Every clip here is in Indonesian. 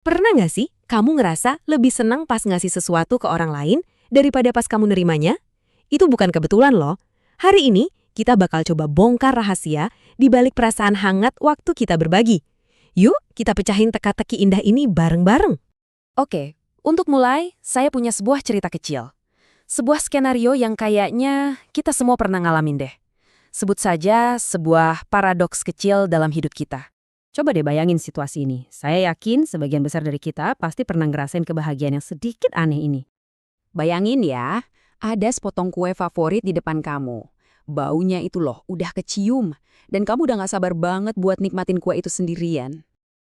Pernah nggak sih kamu ngerasa lebih senang pas ngasih sesuatu ke orang lain daripada pas kamu nerimanya? Itu bukan kebetulan loh. Hari ini kita bakal coba bongkar rahasia di balik perasaan hangat waktu kita berbagi. Yuk, kita pecahin teka-teki indah ini bareng-bareng. Oke, untuk mulai, saya punya sebuah cerita kecil. Sebuah skenario yang kayaknya kita semua pernah ngalamin deh. Sebut saja sebuah paradoks kecil dalam hidup kita. Coba deh bayangin situasi ini. Saya yakin sebagian besar dari kita pasti pernah ngerasain kebahagiaan yang sedikit aneh ini. Bayangin ya, ada sepotong kue favorit di depan kamu. Baunya itu loh, udah kecium. Dan kamu udah gak sabar banget buat nikmatin kue itu sendirian.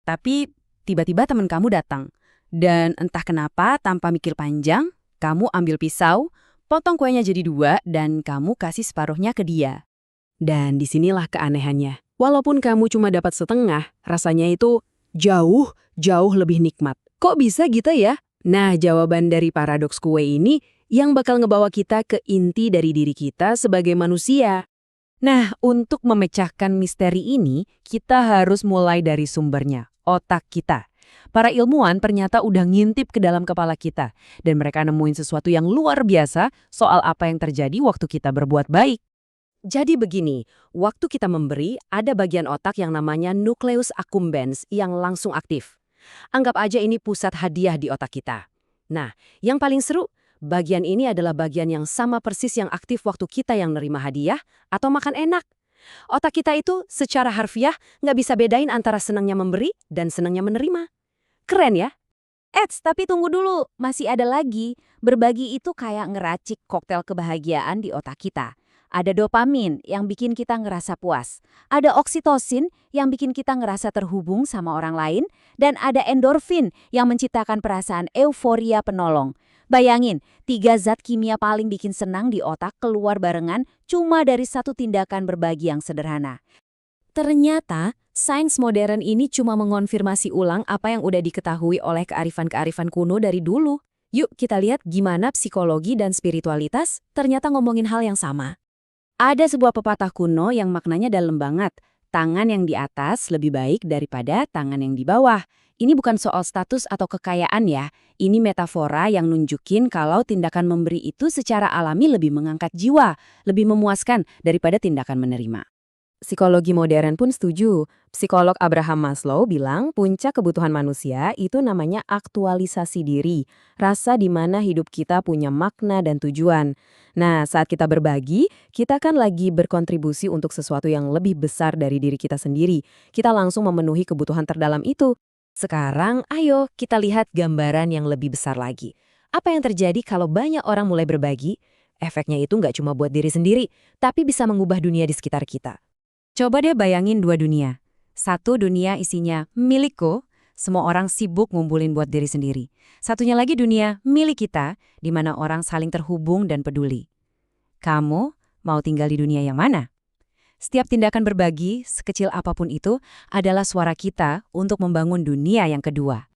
Tapi tiba-tiba teman kamu datang. Dan entah kenapa, tanpa mikir panjang, kamu ambil pisau, potong kuenya jadi 2, dan kamu kasih separuhnya ke dia. Dan disinilah keanehannya. Walaupun kamu cuma dapat setengah, rasanya itu jauh, jauh lebih nikmat. Kok bisa gitu ya? Nah, jawaban dari paradoks kue ini yang bakal ngebawa kita ke inti dari diri kita sebagai manusia. Nah, untuk memecahkan misteri ini, kita harus mulai dari sumbernya, otak kita. Para ilmuwan ternyata udah ngintip ke dalam kepala kita, dan mereka nemuin sesuatu yang luar biasa soal apa yang terjadi waktu kita berbuat baik. Jadi begini, waktu kita memberi, ada bagian otak yang namanya nucleus accumbens yang langsung aktif. Anggap aja ini pusat hadiah di otak kita. Nah, yang paling seru, bagian ini adalah bagian yang sama persis yang aktif waktu kita yang nerima hadiah atau makan enak. Otak kita itu secara harfiah nggak bisa bedain antara senangnya memberi dan senangnya menerima. Keren ya? Tapi tunggu dulu, masih ada lagi. Berbagi itu kayak ngeracik koktail kebahagiaan di otak kita. Ada dopamin yang bikin kita ngerasa puas. Ada oksitosin yang bikin kita ngerasa terhubung sama orang lain. Dan ada endorfin yang menciptakan perasaan euforia penolong. Bayangin, 3 zat kimia paling bikin senang di otak keluar barengan cuma dari satu tindakan berbagi yang sederhana. Ternyata, sains modern ini cuma mengonfirmasi ulang apa yang udah diketahui oleh kearifan-kearifan kuno dari dulu. Yuk kita lihat gimana psikologi dan spiritualitas ternyata ngomongin hal yang sama. Ada sebuah pepatah kuno yang maknanya dalam banget. Tangan yang di atas lebih baik daripada tangan yang di bawah. Ini bukan soal status atau kekayaan ya. Ini metafora yang nunjukin kalau tindakan memberi itu secara alami lebih mengangkat jiwa, lebih memuaskan daripada tindakan menerima. Psikologi modern pun setuju. Psikolog Abraham Maslow bilang puncak kebutuhan manusia itu namanya aktualisasi diri, rasa di mana hidup kita punya makna dan tujuan. Nah, saat kita berbagi, kita kan lagi berkontribusi untuk sesuatu yang lebih besar dari diri kita sendiri. Kita langsung memenuhi kebutuhan terdalam itu. Sekarang, ayo kita lihat gambaran yang lebih besar lagi. Apa yang terjadi kalau banyak orang mulai berbagi? Efeknya itu nggak cuma buat diri sendiri, tapi bisa mengubah dunia di sekitar kita. Coba deh bayangin 2 dunia. Satu dunia isinya milikku, semua orang sibuk ngumpulin buat diri sendiri. Satunya lagi dunia milik kita, di mana orang saling terhubung dan peduli. Kamu mau tinggal di dunia yang mana? Setiap tindakan berbagi, sekecil apapun itu, adalah suara kita untuk membangun dunia yang kedua.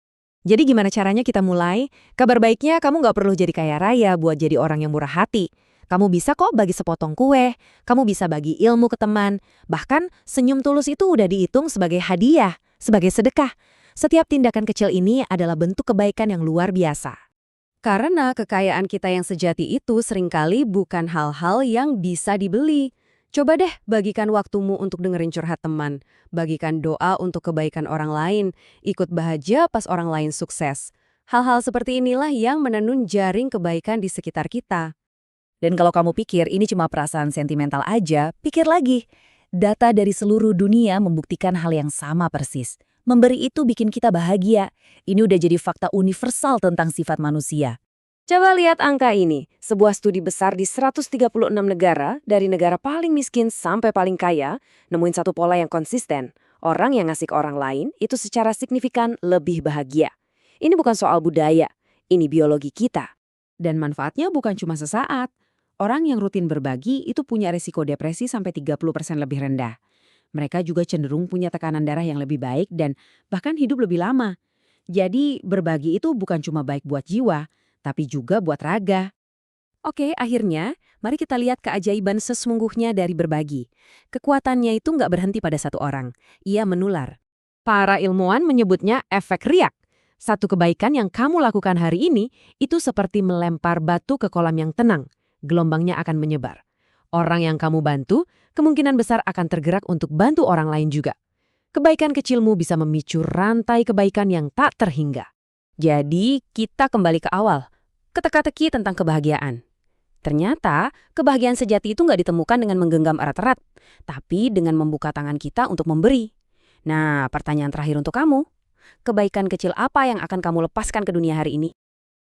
Jadi gimana caranya kita mulai? Kabar baiknya kamu nggak perlu jadi kaya raya buat jadi orang yang murah hati. Kamu bisa kok bagi sepotong kue, kamu bisa bagi ilmu ke teman, bahkan senyum tulus itu udah dihitung sebagai hadiah, sebagai sedekah. Setiap tindakan kecil ini adalah bentuk kebaikan yang luar biasa. Karena kekayaan kita yang sejati itu seringkali bukan hal-hal yang bisa dibeli. Coba deh bagikan waktumu untuk dengerin curhat teman, bagikan doa untuk kebaikan orang lain, ikut bahagia pas orang lain sukses. Hal-hal seperti inilah yang menenun jaring kebaikan di sekitar kita. Dan kalau kamu pikir ini cuma perasaan sentimental aja, pikir lagi. Data dari seluruh dunia membuktikan hal yang sama persis. Memberi itu bikin kita bahagia. Ini udah jadi fakta universal tentang sifat manusia. Coba lihat angka ini. Sebuah studi besar di 136 negara, dari negara paling miskin sampai paling kaya, nemuin satu pola yang konsisten. Orang yang ngasih ke orang lain itu secara signifikan lebih bahagia. Ini bukan soal budaya, ini biologi kita. Dan manfaatnya bukan cuma sesaat. Orang yang rutin berbagi itu punya risiko depresi sampai 30% lebih rendah. Mereka juga cenderung punya tekanan darah yang lebih baik dan bahkan hidup lebih lama. Jadi berbagi itu bukan cuma baik buat jiwa, tapi juga buat raga. Oke, akhirnya mari kita lihat keajaiban sesungguhnya dari berbagi. Kekuatannya itu nggak berhenti pada satu orang, ia menular. Para ilmuwan menyebutnya efek riak. Satu kebaikan yang kamu lakukan hari ini itu seperti melempar batu ke kolam yang tenang. Gelombangnya akan menyebar. Orang yang kamu bantu kemungkinan besar akan tergerak untuk bantu orang lain juga. Kebaikan kecilmu bisa memicu rantai kebaikan yang tak terhingga. Jadi, kita kembali ke awal. Ke teka-teki tentang kebahagiaan. Ternyata, kebahagiaan sejati itu nggak ditemukan dengan menggenggam erat-erat, tapi dengan membuka tangan kita untuk memberi. Nah, pertanyaan terakhir untuk kamu. Kebaikan kecil apa yang akan kamu lepaskan ke dunia hari ini?